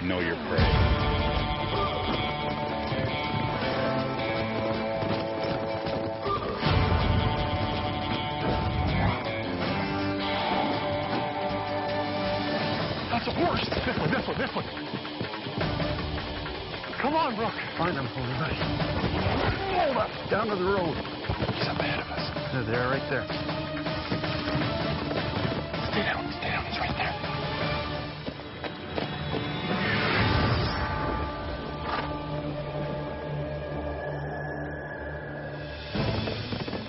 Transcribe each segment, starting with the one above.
know your prey. That's a horse. This one. Come on, Brooke. Find them, Holger, buddy. Hold up. Down to the road. He's up ahead of us. They're there, right there. Stay down. He's right there.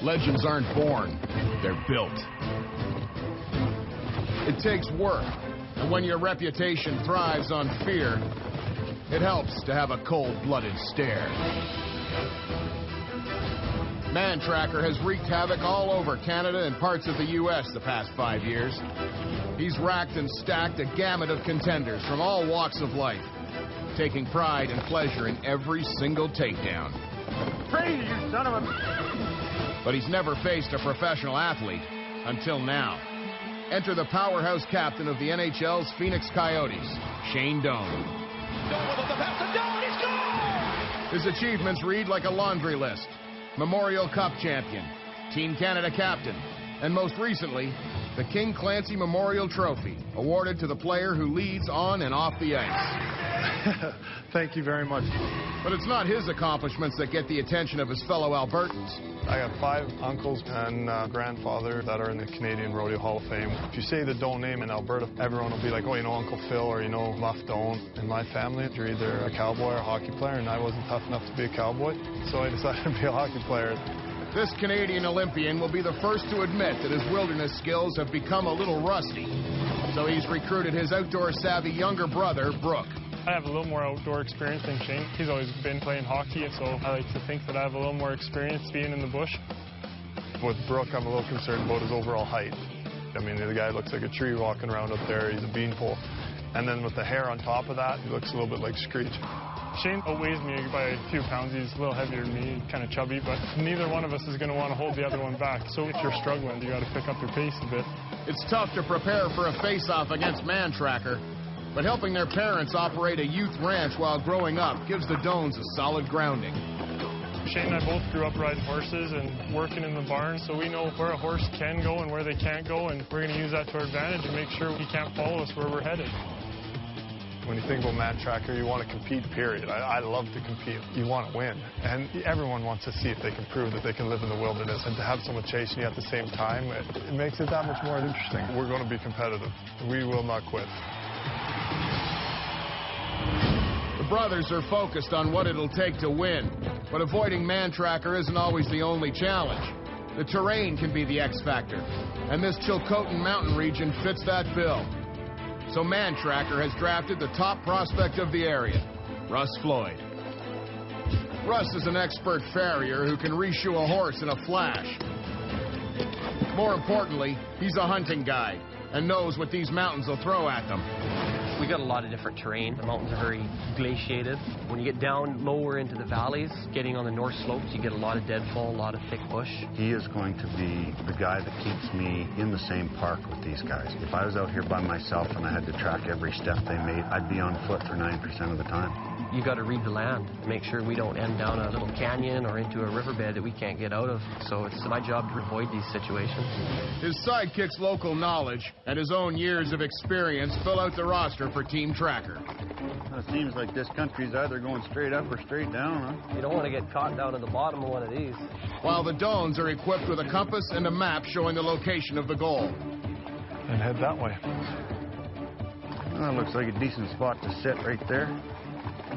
Legends aren't born, they're built. It takes work, and when your reputation thrives on fear, it helps to have a cold-blooded stare. Mantracker has wreaked havoc all over Canada and parts of the U.S. the past 5 years. He's racked and stacked a gamut of contenders from all walks of life, taking pride and pleasure in every single takedown. Crazy, you son of a... But he's never faced a professional athlete until now. Enter the powerhouse captain of the NHL's Phoenix Coyotes, Shane Doan. His achievements read like a laundry list. Memorial Cup champion, Team Canada captain, and most recently, the King Clancy Memorial Trophy, awarded to the player who leads on and off the ice. Thank you very much. But it's not his accomplishments that get the attention of his fellow Albertans. I got 5 uncles and grandfather that are in the Canadian Rodeo Hall of Fame. If you say the Doan name in Alberta, everyone will be like, oh, you know Uncle Phil or you know Muff Doan. In my family, you're either a cowboy or a hockey player, and I wasn't tough enough to be a cowboy, so I decided to be a hockey player. This Canadian Olympian will be the first to admit that his wilderness skills have become a little rusty. So he's recruited his outdoor-savvy younger brother, Brooke. I have a little more outdoor experience than Shane. He's always been playing hockey, and so I like to think that I have a little more experience being in the bush. With Brooke, I'm a little concerned about his overall height. I mean, the guy looks like a tree walking around up there. He's a beanpole. And then with the hair on top of that, he looks a little bit like Screech. Shane outweighs me by a few pounds. He's a little heavier than me, kind of chubby, but neither one of us is going to want to hold the other one back. So if you're struggling, you got to pick up your pace a bit. It's tough to prepare for a face-off against Mantracker, but helping their parents operate a youth ranch while growing up gives the Doans a solid grounding. Shane and I both grew up riding horses and working in the barn, so we know where a horse can go and where they can't go, and we're going to use that to our advantage and make sure he can't follow us where we're headed. When you think about Mantracker, you want to compete, period. I love to compete. You want to win. And everyone wants to see if they can prove that they can live in the wilderness. And to have someone chasing you at the same time, it makes it that much more interesting. We're going to be competitive. We will not quit. The brothers are focused on what it'll take to win, but avoiding Mantracker isn't always the only challenge. The terrain can be the X factor, and this Chilcotin mountain region fits that bill. So Mantracker has drafted the top prospect of the area, Russ Floyd. Russ is an expert farrier who can reshoe a horse in a flash. More importantly, he's a hunting guide and knows what these mountains will throw at them. We got a lot of different terrain. The mountains are very glaciated. When you get down lower into the valleys, getting on the north slopes, you get a lot of deadfall, a lot of thick bush. He is going to be the guy that keeps me in the same park with these guys. If I was out here by myself and I had to track every step they made, I'd be on foot for 9% of the time. You got to read the land, make sure we don't end down a little canyon or into a riverbed that we can't get out of. So it's my job to avoid these situations. His sidekick's local knowledge and his own years of experience fill out the roster for Team Tracker. It seems like this country's either going straight up or straight down, huh? You don't want to get caught down at the bottom of one of these. While the Doans are equipped with a compass and a map showing the location of the goal. And head that way. Well, that looks like a decent spot to sit right there.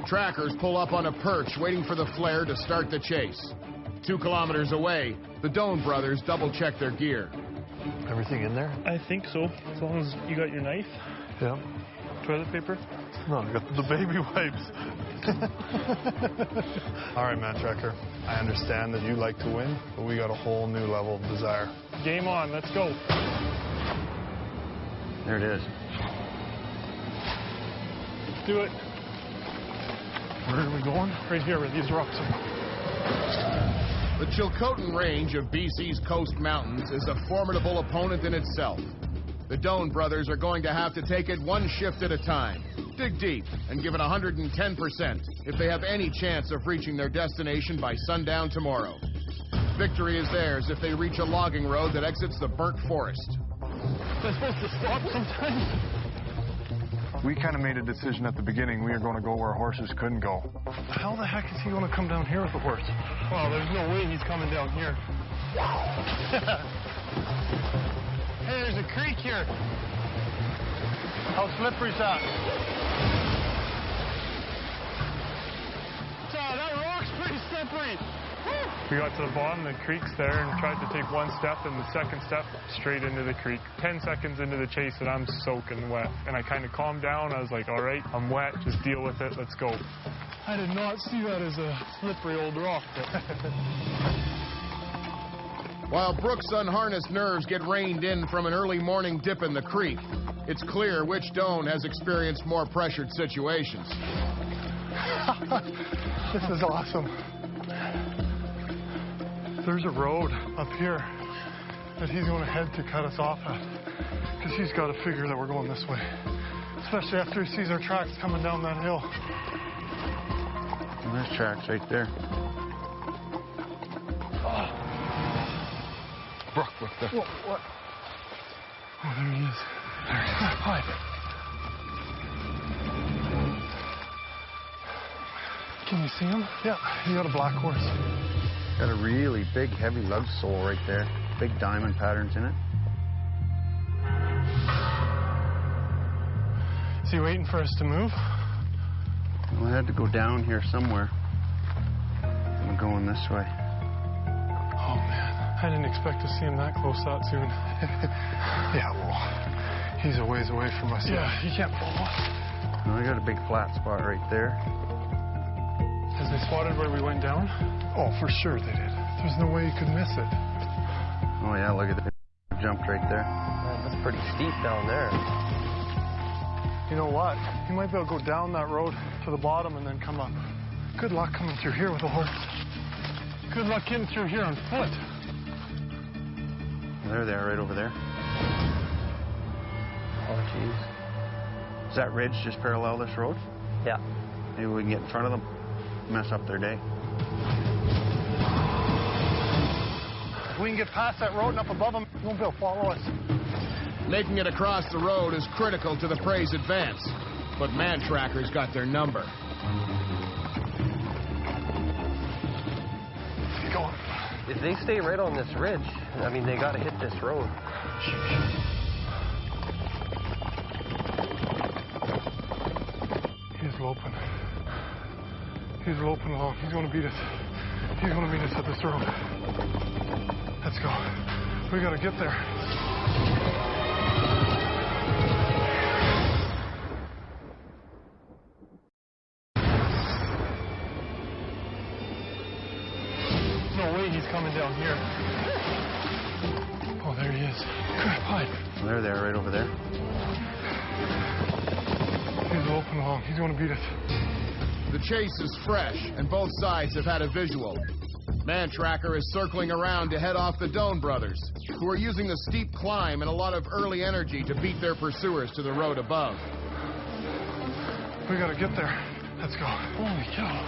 Trackers pull up on a perch waiting for the flare to start the chase. 2 kilometers away, the Doan brothers double-check their gear. Everything in there? I think so, as long as you got your knife. Yeah. Toilet paper? No, I got the baby wipes. All right, Mantracker. I understand that you like to win, but we got a whole new level of desire. Game on, let's go. There it is. Let's do it. Where are we going? Right here where these rocks are. The Chilcotin Range of BC's Coast Mountains is a formidable opponent in itself. The Doan brothers are going to have to take it one shift at a time. dig deep and give it 110% if they have any chance of reaching their destination by sundown tomorrow. Victory is theirs if they reach a logging road that exits the burnt forest. They're supposed to stop sometimes. We kind of made a decision at the beginning. We were going to go where horses couldn't go. How the heck is he going to come down here with a horse? Oh, there's no way he's coming down here. Hey, there's a creek here. How slippery is that? That rock's pretty slippery. We got to the bottom of the creeks there and tried to take one step, and the second step straight into the creek. 10 seconds into the chase and I'm soaking wet. And I kind of calmed down. I was like, all right, I'm wet. Just deal with it. Let's go. I did not see that as a slippery old rock. While Brooks' unharnessed nerves get reined in from an early morning dip in the creek, it's clear which Doan has experienced more pressured situations. This is awesome. There's a road up here that he's going to head to cut us off at, because he's got to figure that we're going this way, especially after he sees our tracks coming down that hill. And there's tracks right there. Oh. Brooke, there. What? Oh, there he is. There he is. Hi. Can you see him? Yeah, he got a black horse. Got a really big, heavy lug sole right there. Big diamond patterns in it. Is he waiting for us to move? Well, I had to go down here somewhere. I'm going this way. Oh, man. I didn't expect to see him that close that soon. Yeah, well, he's a ways away from us. Yeah, he can't follow us. Well, I got a big flat spot right there. Has they spotted where we went down? Oh, for sure they did. There's no way you could miss it. Oh, yeah, look at it. Jumped right there. That's pretty steep down there. You know what? He might be able to go down that road to the bottom and then come up. Good luck coming through here with a horse. Good luck getting through here on foot. There they are, right over there. Oh, jeez. Does that ridge just parallel this road? Yeah. Maybe we can get in front of them, mess up their day. If we can get past that road and up above them, he won't be able to follow us. Making it across the road is critical to the prey's advance, but Mantracker's got their number. Keep going. If they stay right on this ridge, I mean, they got to hit this road. He's loping. He's loping along. He's going to beat us. He's going to meet us at this road. Let's go. We got to get there. No way he's coming down here. Oh, there he is. Good pipe. There they are, right over there. He's loping along. He's going to beat us. The chase is fresh, and both sides have had a visual. Mantracker is circling around to head off the Doan brothers, who are using the steep climb and a lot of early energy to beat their pursuers to the road above. We got to get there. Let's go. Holy cow.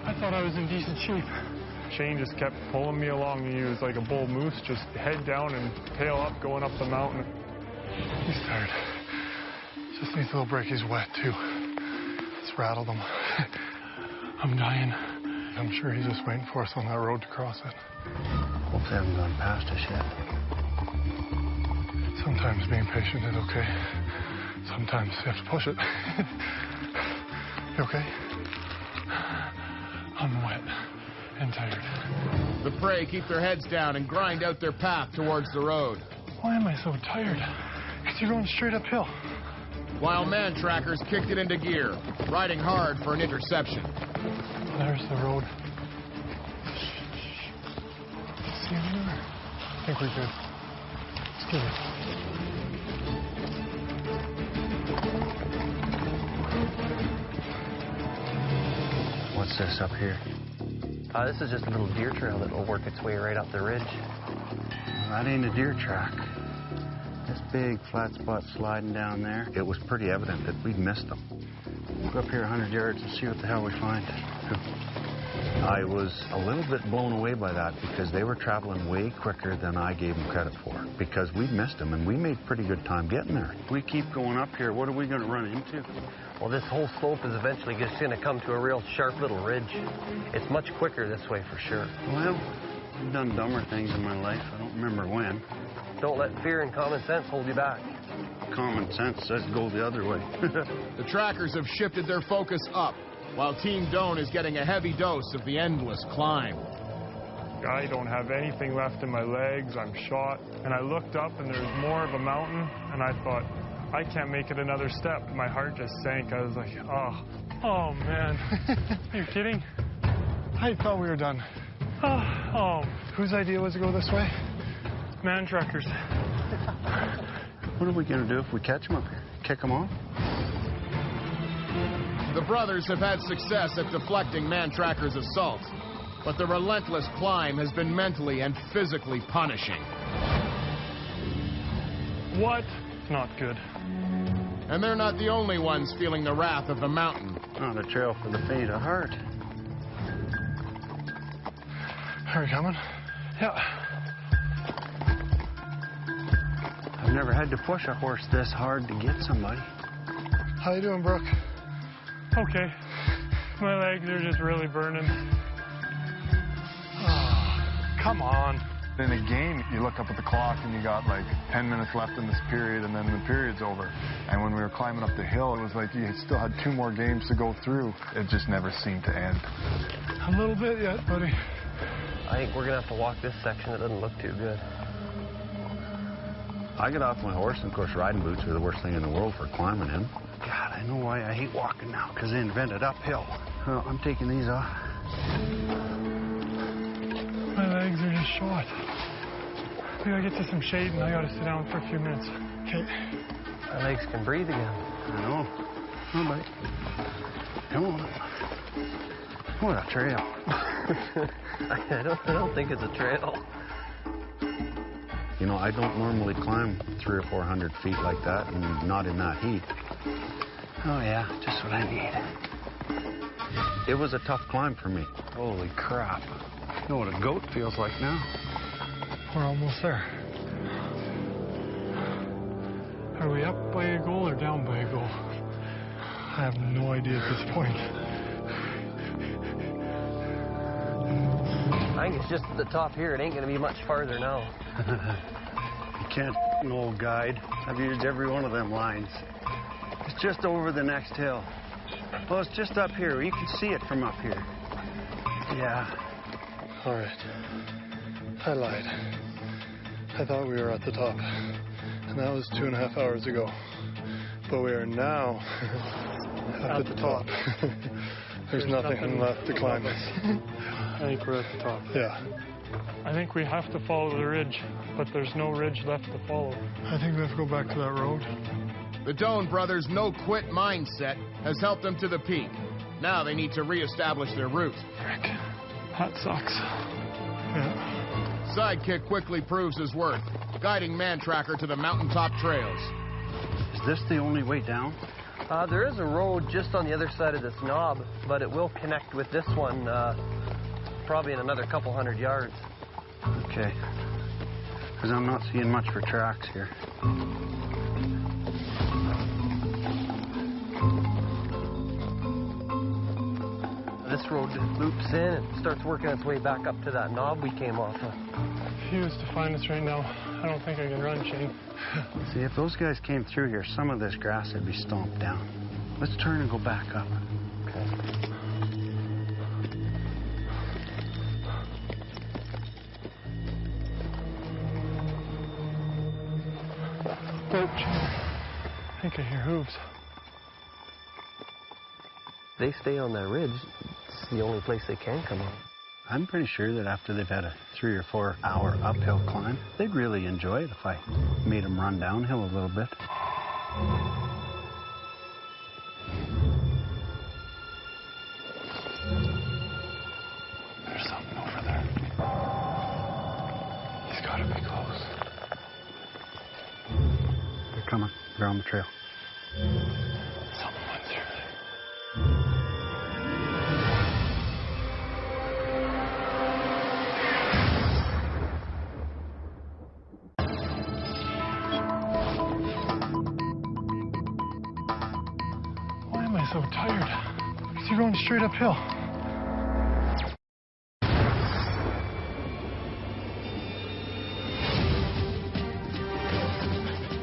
I thought I was in decent shape. Shane just kept pulling me along. He was like a bull moose, just head down and tail up, going up the mountain. He's tired. Just needs a little break. He's wet, too. It's rattled him. I'm dying. I'm sure he's just waiting for us on that road to cross it. Hopefully they haven't gone past us yet. Sometimes being patient is okay. Sometimes you have to push it. You okay? I'm wet and tired. The prey keep their heads down and grind out their path towards the road. Why am I so tired? Because you're going straight uphill. While Mantracker's kicked it into gear, riding hard for an interception. There's the road. See him there? I think we're good. Let's get it. What's this up here? This is just a little deer trail that will work its way right up the ridge. Well, that ain't a deer track. This this big flat spot sliding down there. It was pretty evident that we'd missed them. We'll go up here 100 yards and see what the hell we find. I was a little bit blown away by that because they were traveling way quicker than I gave them credit for, because we'd missed them and we made pretty good time getting there. If we keep going up here, what are we going to run into? Well, this whole slope is eventually just going to come to a real sharp little ridge. It's much quicker this way for sure. Well, I've done dumber things in my life. I don't remember when. Don't let fear and common sense hold you back. Common sense says go the other way. The trackers have shifted their focus up, while Team Doan is getting a heavy dose of the endless climb. I don't have anything left in my legs. I'm shot. And I looked up and there was more of a mountain, and I thought, I can't make it another step. My heart just sank. I was like, oh man. Are you kidding? I thought we were done. Oh, whose idea was to go this way? Mantrackers. What are we going to do if we catch them up here? Kick them off? The brothers have had success at deflecting Mantracker's assault, but the relentless climb has been mentally and physically punishing. What? Not good. And they're not the only ones feeling the wrath of the mountain. Not a trail for the faint of heart. Are we coming? Yeah. I've never had to push a horse this hard to get somebody. How you doing, Brooke? Okay. My legs are just really burning. Oh, come on. In a game, you look up at the clock and you got like 10 minutes left in this period and then the period's over. And when we were climbing up the hill, it was like you still had 2 more games to go through. It just never seemed to end. A little bit yet, buddy. I think we're going to have to walk this section. It doesn't look too good. I got off my horse, and of course riding boots are the worst thing in the world for climbing in. God, I know why I hate walking now, because they invented uphill. Well, I'm taking these off. My legs are just shot. We gotta get to some shade and I gotta sit down for a few minutes. Okay. My legs can breathe again. I know. All right. Come on. What a trail. I don't think it's a trail. You know, I don't normally climb 300 or 400 feet like that, and not in that heat. Oh yeah, just what I need. It was a tough climb for me. Holy crap. You know what a goat feels like now? We're almost there. Are we up by a goal or down by a goal? I have no idea at this point. I think it's just at the top here. It ain't going to be much farther now. You can't, old guide. I've used every one of them lines. It's just over the next hill. Well, it's just up here. You can see it from up here. Yeah. All right. I lied. I thought we were at the top, and that was 2.5 hours ago. But we are now at the top. There's nothing left to climb. I think we're at the top. Yeah. I think we have to follow the ridge, but there's no ridge left to follow. I think we have to go back to that road. The Doan brothers' no-quit mindset has helped them to the peak. Now they need to reestablish their route. Frick. That sucks. Yeah. Sidekick quickly proves his worth, guiding Mantracker to the mountaintop trails. Is this the only way down? There is a road just on the other side of this knob, but it will connect with this one probably in another couple 100 yards. Okay. Because I'm not seeing much for tracks here. This road loops in and starts working its way back up to that knob we came off of. If he was to find us right now, I don't think I can run, Shane. See, if those guys came through here, some of this grass would be stomped down. Let's turn and go back up. Okay. Oh, Shane. I think I hear hooves. They stay on that ridge. It's the only place they can come on. I'm pretty sure that after they've had a 3 or 4 hour uphill climb, they'd really enjoy it if I made them run downhill a little bit. There's something over there. He's got to be close. coming. They're on the trail. Something went through there. Why am I so tired? Because you're going straight uphill.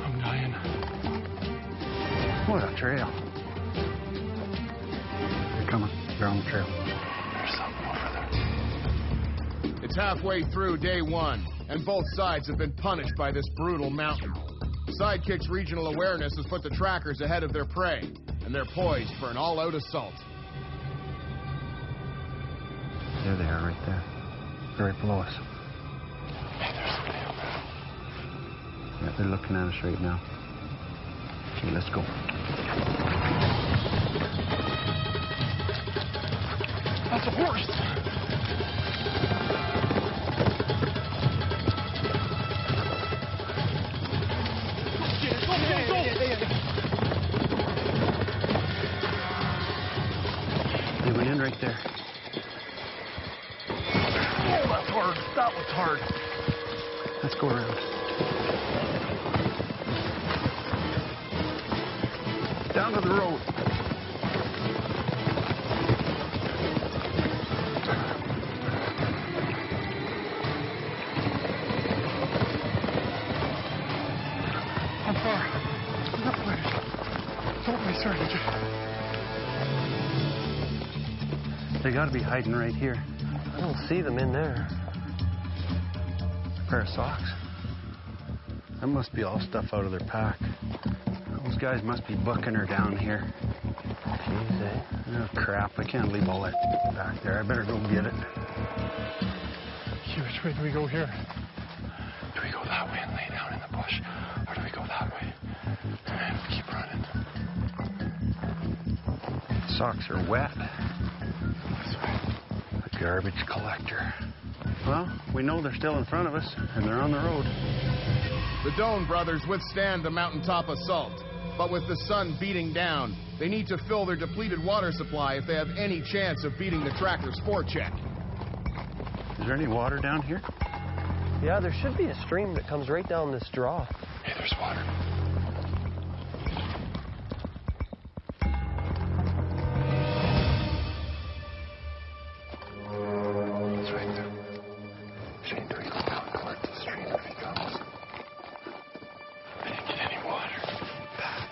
I'm dying. What a trail. They're coming. They're on the trail. There's something over there. It's halfway through day one, and both sides have been punished by this brutal mountain. Sidekick's regional awareness has put the trackers ahead of their prey, and they're poised for an all-out assault. There they are, right there. They're right below us. Hey, there's somebody up there. Yeah, they're looking at us right now. Okay, let's go. That's a horse. They went in right there. Oh, that's hard. That was hard. Let's go around. Down to the road. How far? That way. Don't be sorry, They got to be hiding right here. I don't see them in there. A pair of socks. That must be all stuff out of their pack. Those guys must be booking her down here. Jeez, eh? Oh, crap. I can't leave all that back there. I better go get it. Which way do we go here? Do we go that way and lay down in the bush? Or do we go that way and keep running? Socks are wet. This way. A garbage collector. Well, we know they're still in front of us, and they're on the road. The Doan brothers withstand the mountaintop assault, but with the sun beating down, they need to fill their depleted water supply if they have any chance of beating the trackers' forecheck. Is there any water down here? Yeah, there should be a stream that comes right down this draw. Hey, there's water. It's right there. Shane, do we go down towards the stream if he comes? I didn't get any water. Back.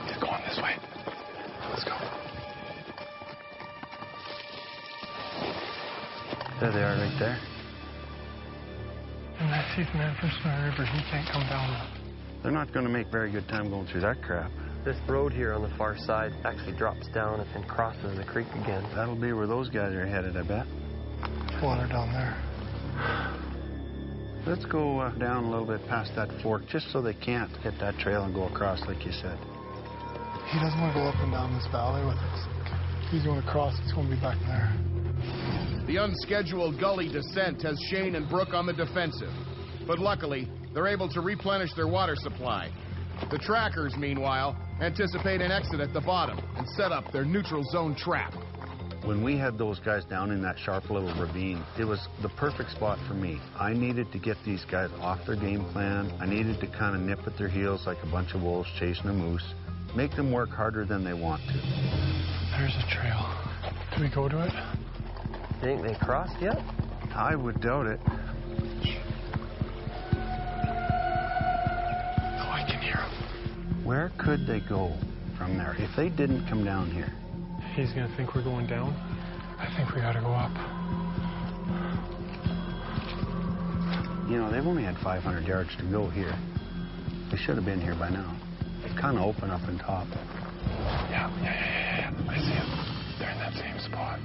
He's going this way. Let's go. There they are, right there. And I see the man from Snowy River. He can't come down. They're not going to make very good time going through that crap. This road here on the far side actually drops down and crosses the creek again. That'll be where those guys are headed, I bet. There's water down there. Let's go down a little bit past that fork, just so they can't hit that trail and go across, like you said. He doesn't want to go up and down this valley with us. He's going to cross. He's going to be back there. The unscheduled gully descent has Shane and Brooke on the defensive, but luckily, they're able to replenish their water supply. The trackers, meanwhile, anticipate an exit at the bottom and set up their neutral zone trap. When we had those guys down in that sharp little ravine, it was the perfect spot for me. I needed to get these guys off their game plan. I needed to kind of nip at their heels like a bunch of wolves chasing a moose. Make them work harder than they want to. There's a trail. Do we go to it? Think they crossed yet? I would doubt it. Oh, I can hear him. Where could they go from there if they didn't come down here? He's going to think we're going down. I think we got to go up. You know, they've only had 500 yards to go here. They should have been here by now. It's kind of open up on top. Yeah. I see them. They're in that same spot.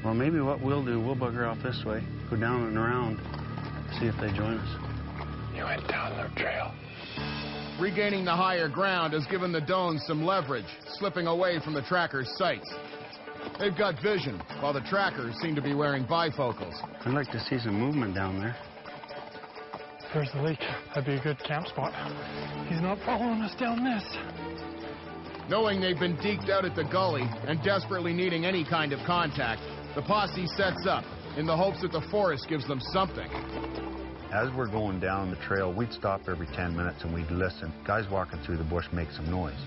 Well, maybe what we'll do, we'll bugger off this way, go down and around, see if they join us. You went down the trail. Regaining the higher ground has given the Doans some leverage, slipping away from the trackers' sights. They've got vision, while the trackers seem to be wearing bifocals. I'd like to see some movement down there. There's the lake. That'd be a good camp spot. He's not following us down this. Knowing they've been deked out at the gully and desperately needing any kind of contact, the posse sets up in the hopes that the forest gives them something. As we're going down the trail, we'd stop every 10 minutes and we'd listen. Guys walking through the bush make some noise.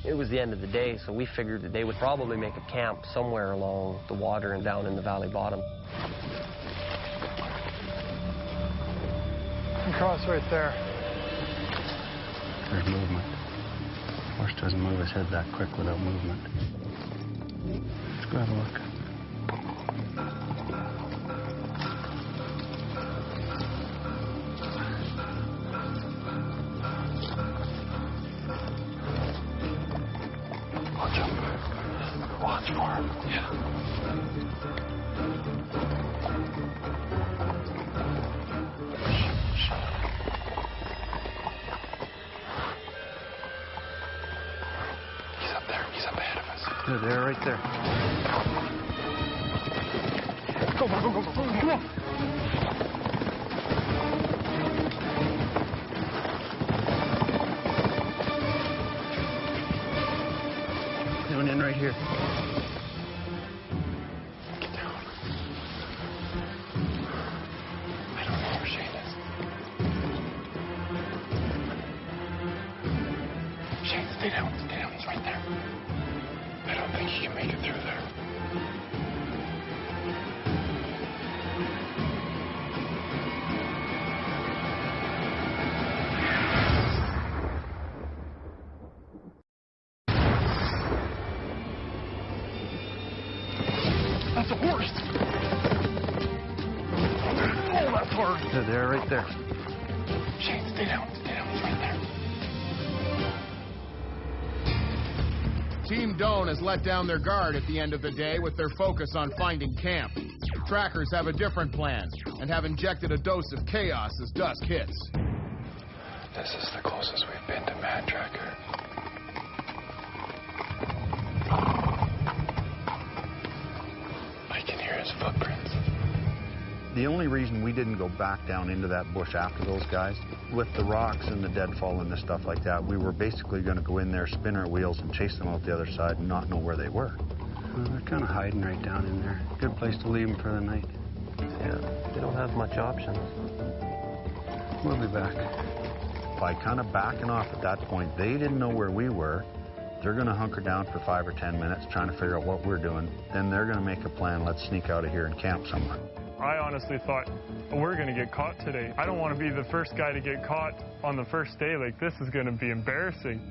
It was the end of the day, so we figured that they would probably make a camp somewhere along the water and down in the valley bottom. Cross right there. There's movement. Horse doesn't move his head that quick without movement. Let's go have a look. Watch him. Watch for him. Yeah. They're there, right there. Go, go, go, go, go, come on. Coming in right here. Get down. I don't know where Shane is. Shane, stay down. Stay down. He's right there. I don't think he can make it through there. That's a horse! Oh, that's hard! They're there, right there. Shane, stay down. Stay down. He's right there. Team Doan has let down their guard at the end of the day with their focus on finding camp. Trackers have a different plan and have injected a dose of chaos as dusk hits. This is the closest we've been to Mantracker. I can hear his footprints. The only reason we didn't go back down into that bush after those guys, with the rocks and the deadfall and the stuff like that, we were basically going to go in there, spin our wheels, and chase them out the other side and not know where they were. Well, they're kind of hiding right down in there. Good place to leave them for the night. Yeah, they don't have much options. We'll be back. By kind of backing off at that point, they didn't know where we were. They're going to hunker down for 5 or 10 minutes trying to figure out what we're doing. Then they're going to make a plan. Let's sneak out of here and camp somewhere. I honestly thought, we're going to get caught today. I don't want to be the first guy to get caught on the first day. Like, this is going to be embarrassing.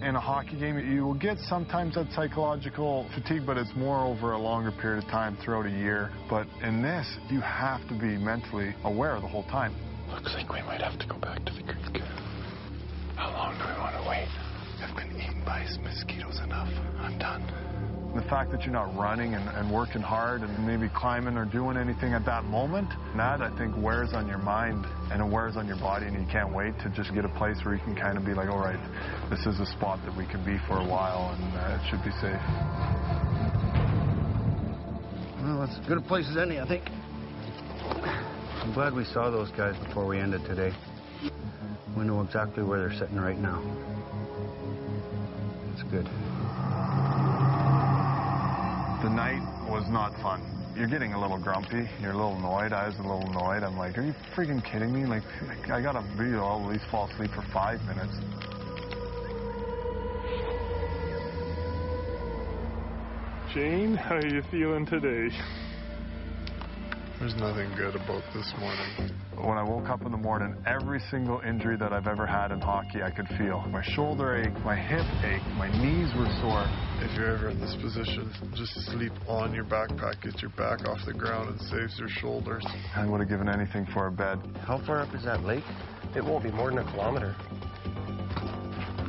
In a hockey game, you will get sometimes that psychological fatigue, but it's more over a longer period of time throughout a year. But in this, you have to be mentally aware the whole time. Looks like we might have to go back to the creek. How long do we want to wait? I've been eaten by mosquitoes enough. I'm done. The fact that you're not running and working hard and maybe climbing or doing anything at that moment, that I think wears on your mind and it wears on your body, and you can't wait to just get a place where you can kind of be like, all right, this is a spot that we can be for a while and it should be safe. Well, that's as good a place as any, I think. I'm glad we saw those guys before we ended today. We know exactly where they're sitting right now. It's good. The night was not fun. You're getting a little grumpy. You're a little annoyed. I was a little annoyed. I'm like, are you freaking kidding me? Like, I gotta be, I'll at least fall asleep for 5 minutes. Shane, how are you feeling today? There's nothing good about this morning. When I woke up in the morning, every single injury that I've ever had in hockey I could feel. My shoulder ached, my hip ached, my knees were sore. If you're ever in this position, just sleep on your backpack, get your back off the ground, and saves your shoulders. I would have given anything for a bed. How far up is that lake? It won't be more than a kilometer.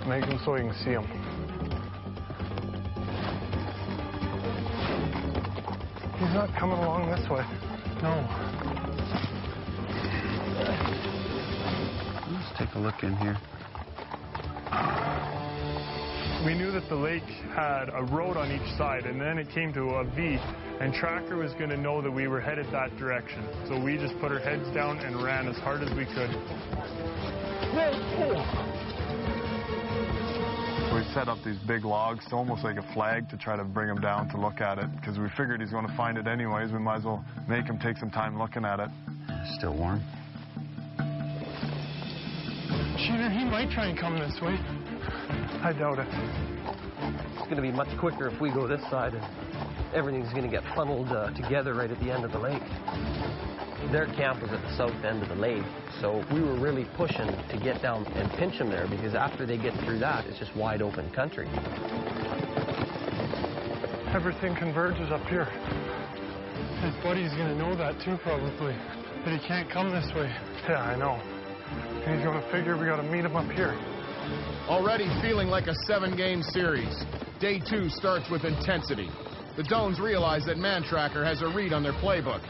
Make them so you can see them. He's not coming along this way. No. Let's take a look in here. We knew that the lake had a road on each side, and then it came to a V, and Tracker was going to know that we were headed that direction. So we just put our heads down and ran as hard as we could. We set up these big logs, almost like a flag, to try to bring him down to look at it, because we figured he's going to find it anyways. We might as well make him take some time looking at it. Still warm. Shooter, he might try and come this way. I doubt it. It's going to be much quicker if we go this side, and everything's going to get funneled together right at the end of the lake. Their camp was at the south end of the lake, so we were really pushing to get down and pinch them there, because after they get through that, it's just wide open country. Everything converges up here. His buddy's going to know that too, probably. That he can't come this way. Yeah, I know. And he's going to figure we got to meet him up here. Already feeling like a 7-game series, day 2 starts with intensity. The Dones realize that Mantracker has a read on their playbook.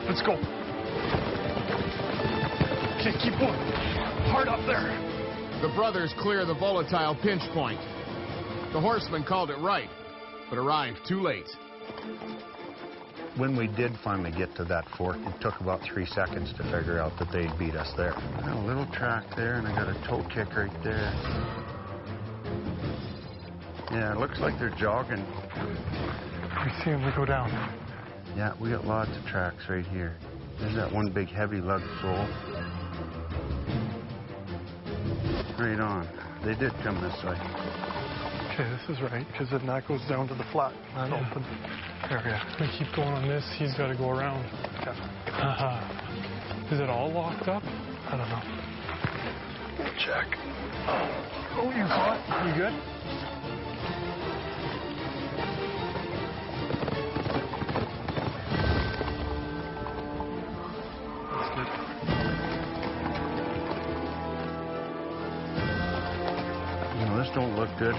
Let's go. Okay, keep going. Hard up there. The brothers clear the volatile pinch point. The horseman called it right, but arrived too late. When we did finally get to that fork, it took about 3 seconds to figure out that they'd beat us there. I got a little track there, and I got a toe kick right there. Yeah, it looks like they're jogging. We see him, we go down. Yeah, we got lots of tracks right here. There's that one big heavy lug sole. Right on. They did come this way. Okay, this is right, because then that goes down to the flat. That open area. We keep going on this, he's got to go around. Is it all locked up? I don't know. Check. Oh, you caught? You good? This don't look good.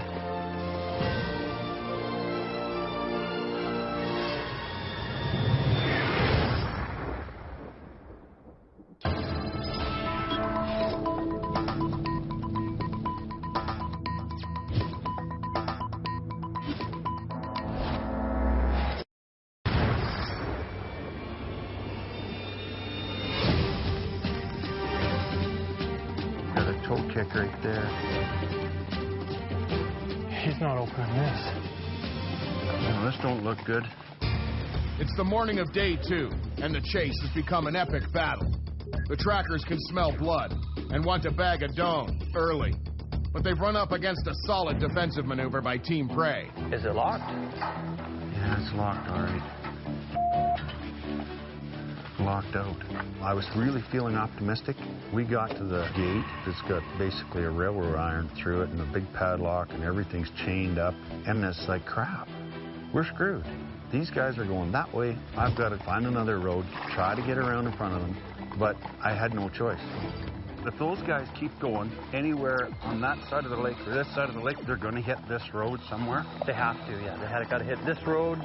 Got a toe kick right there. He's not opening this. No, this don't look good. It's the morning of day 2, and the chase has become an epic battle. The trackers can smell blood and want to bag a Done early. But they've run up against a solid defensive maneuver by Team Prey. Is it locked? Yeah, it's locked, all right. Locked out. I was really feeling optimistic. We got to the gate. It's got basically a railroad iron through it and a big padlock, and everything's chained up. And it's like, crap, we're screwed. These guys are going that way. I've got to find another road, try to get around in front of them. But I had no choice. If those guys keep going anywhere on that side of the lake or this side of the lake, they're going to hit this road somewhere. They have to, yeah. They got to hit this road,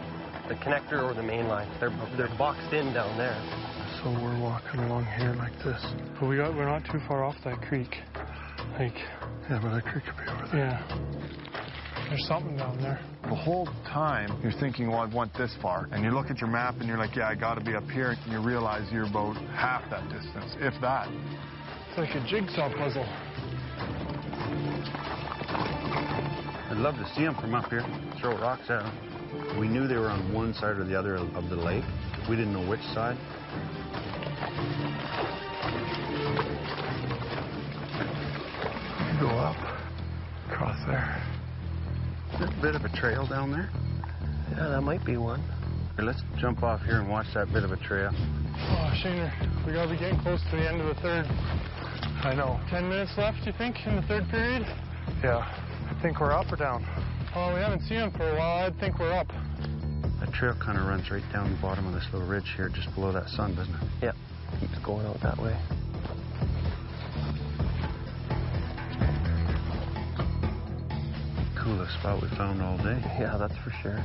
the connector, or the main line. They're boxed in down there. So we're walking along here like this. But we're not too far off that creek. Yeah, but that creek could be over there. Yeah. There's something down there. The whole time you're thinking, well, I want this far. And you look at your map and you're like, yeah, I got to be up here. And you realize you're about half that distance, if that. It's like a jigsaw puzzle. I'd love to see them from up here, throw rocks at them. We knew they were on one side or the other of the lake. We didn't know which side. Go up, across there. Is there a bit of a trail down there? Yeah, that might be one. Here, let's jump off here and watch that bit of a trail. Oh, Shaner, we gotta be getting close to the end of the third. I know. 10 minutes left, you think, in the third period? Yeah. I think we're up or down. Oh, we haven't seen him for a while. I think we're up. That trail kind of runs right down the bottom of this little ridge here, just below that sun, doesn't it? Yeah, keeps going out that way. coolest spot we found all day. Yeah, that's for sure.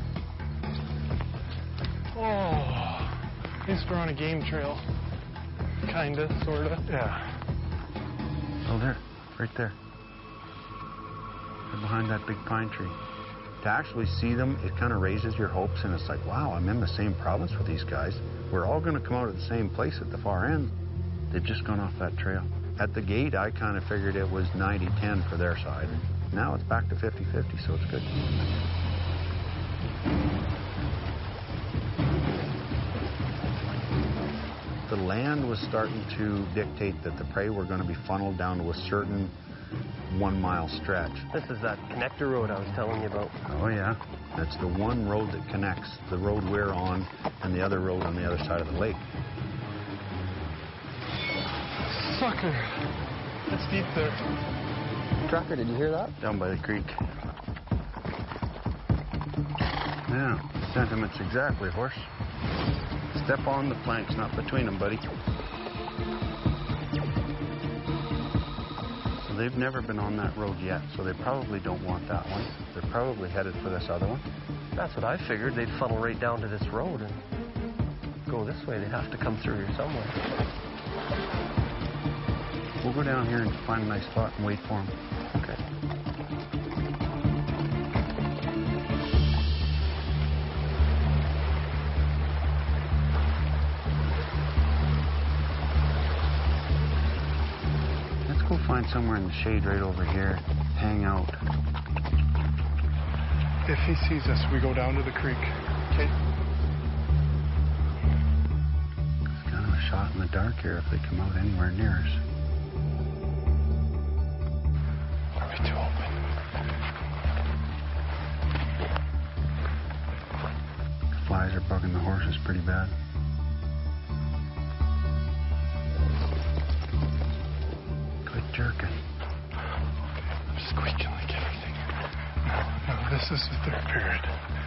Oh, at least we're on a game trail. Kinda, sorta. Yeah. Oh, there. Right there. They're behind that big pine tree. To actually see them, it kind of raises your hopes, and it's like, wow, I'm in the same province with these guys. We're all going to come out at the same place at the far end. They've just gone off that trail. At the gate, I kind of figured it was 90-10 for their side. Now it's back to 50-50, so it's good. The land was starting to dictate that the prey were going to be funneled down to a certain 1 mile stretch. This is that connector road I was telling you about. Oh, yeah. That's the one road that connects the road we're on and the other road on the other side of the lake. Sucker. It's deep there. Tracker, did you hear that? Down by the creek. Yeah, sentiment's exactly, horse. Step on the planks, not between them, buddy. So they've never been on that road yet, so they probably don't want that one. They're probably headed for this other one. That's what I figured. They'd funnel right down to this road and go this way. They'd have to come through here somewhere. We'll go down here and find a nice spot and wait for them. Okay. Let's go find somewhere in the shade right over here. Hang out. If he sees us, we go down to the creek. Okay? It's kind of a shot in the dark here if they come out anywhere near us. Are we too open? The flies are bugging the horses pretty bad. Quit jerking. I'm squeaking like everything. No, this is the third period.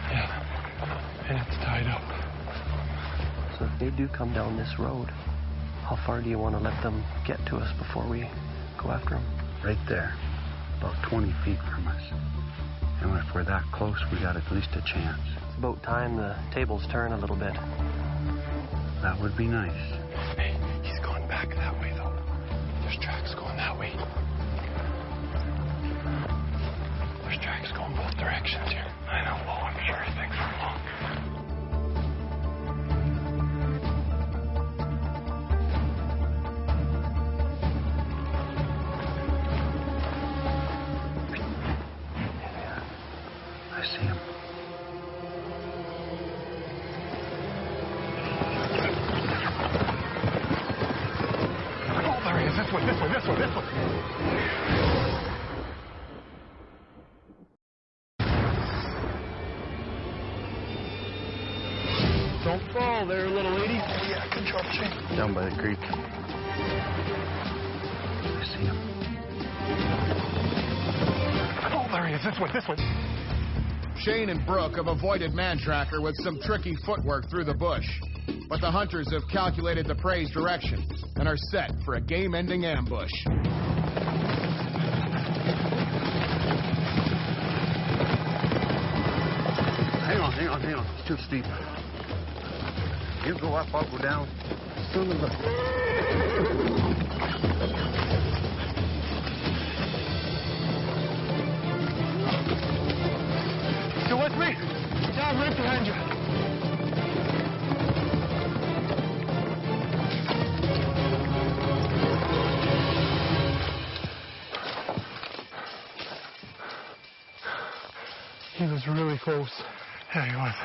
Yeah. And it's tied up. So if they do come down this road, how far do you want to let them get to us before we go after them? Right there. About 20 feet from us. And if we're that close, we got at least a chance. It's about time the tables turn a little bit. That would be nice. Hey, he's going back that way, though. There's tracks going that way. There's tracks going both directions here. I know. Oh, I'm sure he thinks we're along. I see him. Oh, there he is. This way, this way, this way, this way. Don't fall there, little lady. Oh, yeah, good job, Shane. Down by the creek. I see him. Oh, there he is. This way, this way. Shane and Brooke have avoided Mantracker with some tricky footwork through the bush. But the hunters have calculated the prey's direction and are set for a game-ending ambush. Hang on. It's too steep. You go up, I'll go down. Soon as Still with me? Down right behind you. He was really close. Yeah, he was.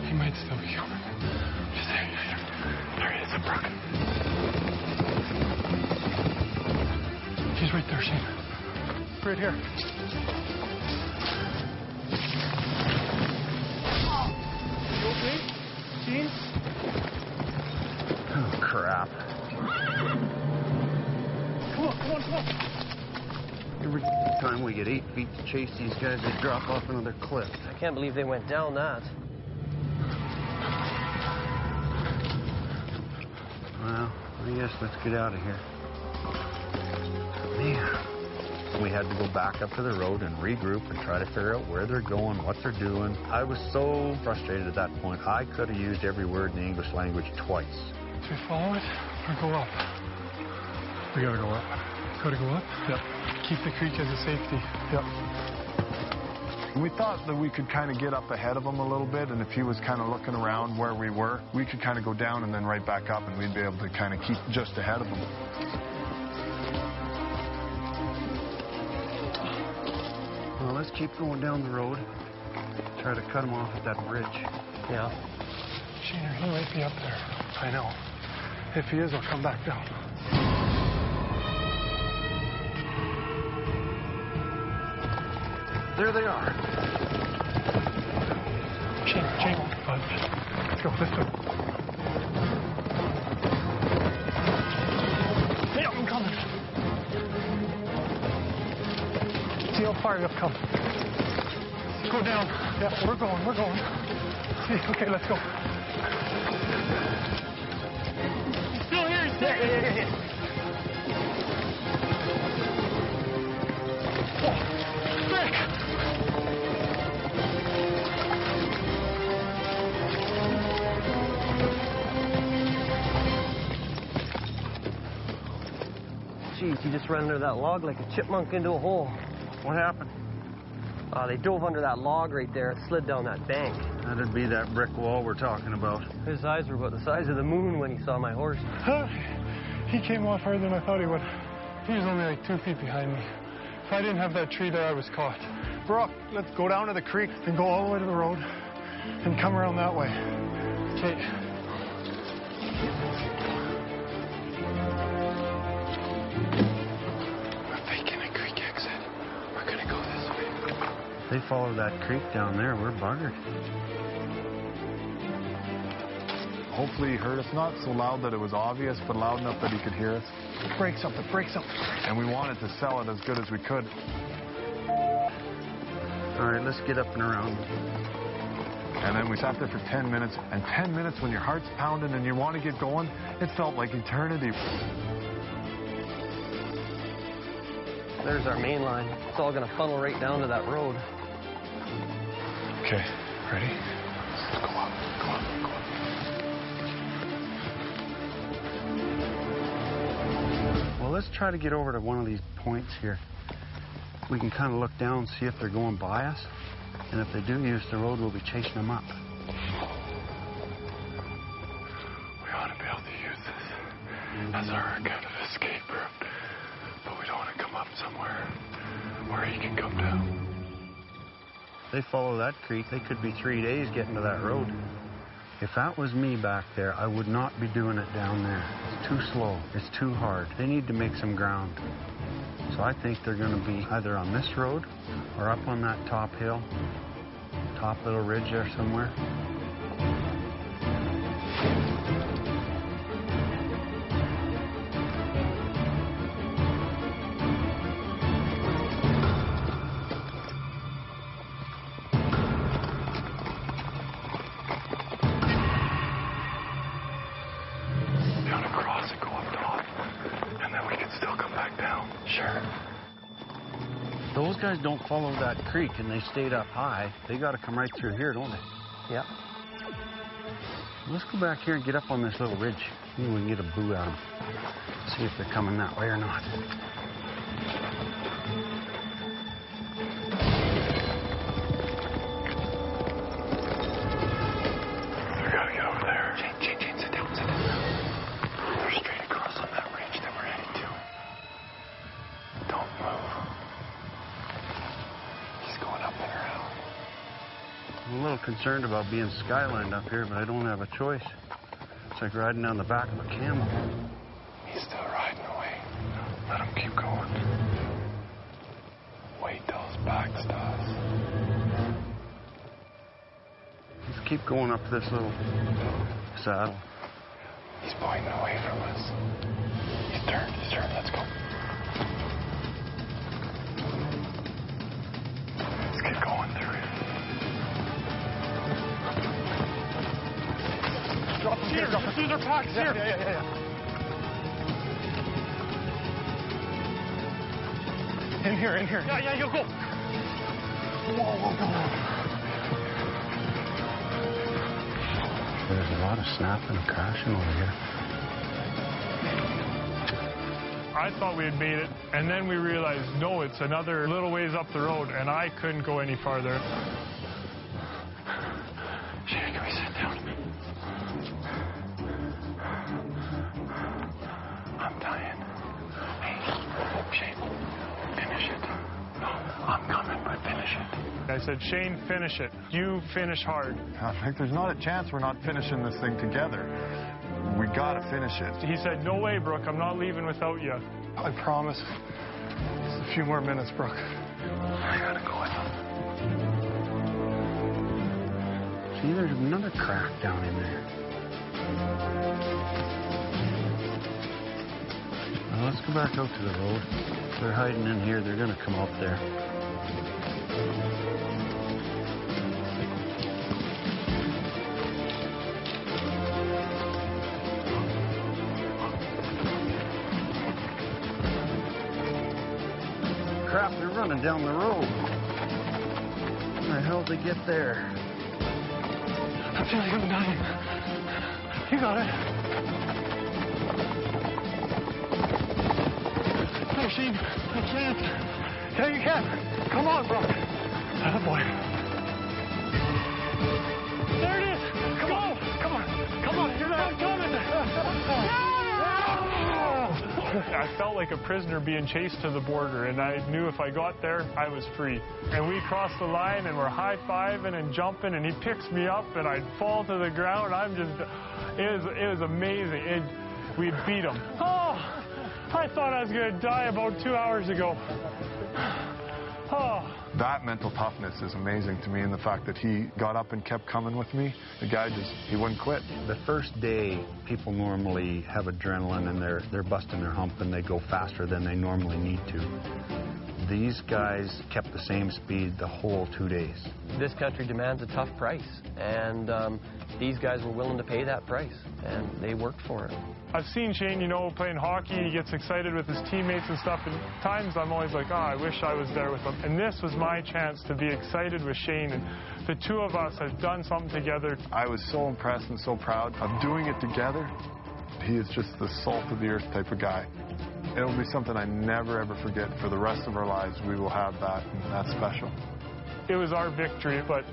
He might still be coming. Just hang there. There he is, Brooke. He's right there, Shane. Right here. You okay, Shane? Oh, crap. Come on. Every time we get 8 feet to chase these guys, they drop off another cliff. I can't believe they went down that. Well, Yes, let's get out of here. Man. We had to go back up to the road and regroup and try to figure out where they're going, what they're doing. I was so frustrated at that point. I could have used every word in the English language twice. Do we follow it or go up? We gotta go up. Gotta go up? Yep. Keep the creek as a safety. Yep. We thought that we could kind of get up ahead of him a little bit, and if he was kind of looking around where we were, we could kind of go down and then right back up, and we'd be able to kind of keep just ahead of him. Well, let's keep going down the road. Try to cut him off at that bridge. Yeah. Sheener, he might be up there. I know. If he is, I'll come back down. There they are. Sheener, bud. Let's go. Hey, I'm coming. See how far you've come. Go down. Yeah, we're going. See, okay, let's go. He's still here. Yeah. Oh, frick. Jeez, he just ran under that log like a chipmunk into a hole. What happened? They dove under that log right there and slid down that bank. That'd be that brick wall we're talking about. His eyes were about the size of the moon when he saw my horse. He came off harder than I thought he would. He was only like 2 feet behind me. If I didn't have that tree there, I was caught. Brooke, let's go down to the creek and go all the way to the road and come around that way. Okay. I'm faking a creek exit. We're gonna go this way. They follow that creek down there, we're buggered. Hopefully he heard us, not so loud that it was obvious, but loud enough that he could hear us. Break something. And we wanted to sell it as good as we could. All right, let's get up and around. And then we sat there for 10 minutes, and 10 minutes when your heart's pounding and you want to get going, it felt like eternity. There's our main line. It's all going to funnel right down to that road. Okay, ready? Let's go up. Well, let's try to get over to one of these points here. We can kind of look down and see if they're going by us. And if they do use the road, we'll be chasing them up. We ought to be able to use this as our kind of escape route. But we don't want to come up somewhere where he can come down. They follow that creek, they could be 3 days getting to that road. If that was me back there, I would not be doing it down there. It's too slow. It's too hard. They need to make some ground. So I think they're going to be either on this road or up on that top hill, top little ridge there somewhere. Those guys don't follow that creek and they stayed up high. They got to come right through here, don't they? Yeah. Let's go back here and get up on this little ridge. Maybe we can get a boo out of them. See if they're coming that way or not. We gotta get over there. Jane, sit down. They're straight across on that ridge that we're heading to. Don't move. He's going up and around. I'm a little concerned about being skylined up here, but I don't have a choice. It's like riding on the back of a camel. He's still riding away. Let him keep going. Wait till his back's to us. Let's keep going up this little saddle. He's pointing away from us. He's turned. Let's go. Let's get going through here. Drop them here. These are packs here. Yeah. In here. Yeah, you go. Whoa. There's a lot of snapping and crashing over here. I thought we had made it, and then we realized, no, it's another little ways up the road, and I couldn't go any farther. Shane, can we sit down? I'm dying. Hey, Shane, finish it. No, I'm coming, but finish it. I said, Shane, finish it. You finish hard. I think there's not a chance we're not finishing this thing together. We gotta finish it. He said, no way, Brooke, I'm not leaving without you. I promise. Just a few more minutes, Brooke. I gotta go with him. See, there's another crack down in there. Now let's go back out to the road. If they're hiding in here, they're gonna come up there. Crap, they're running down the road. How the hell did they get there? I feel like I'm dying. You got it. No, Shane, I can't. Yeah, you can. Come on, Brooke. Oh, boy. There it is. Come on. You're not coming. I felt like a prisoner being chased to the border, and I knew if I got there, I was free. And we crossed the line, and we're high-fiving and jumping, and he picks me up, and I'd fall to the ground. It was amazing. We beat him. Oh, I thought I was going to die about 2 hours ago. Oh. That mental toughness is amazing to me, and the fact that he got up and kept coming with me. The guy he wouldn't quit. The first day, people normally have adrenaline and they're busting their hump and they go faster than they normally need to. These guys kept the same speed the whole 2 days. This country demands a tough price, and these guys were willing to pay that price, and they worked for it. I've seen Shane, playing hockey. He gets excited with his teammates and stuff. And times I'm always like, I wish I was there with him. And this was my chance to be excited with Shane. And the two of us have done something together. I was so impressed and so proud of doing it together. He is just the salt of the earth type of guy. It'll be something I never, ever forget. For the rest of our lives, we will have that, and that's special. It was our victory, but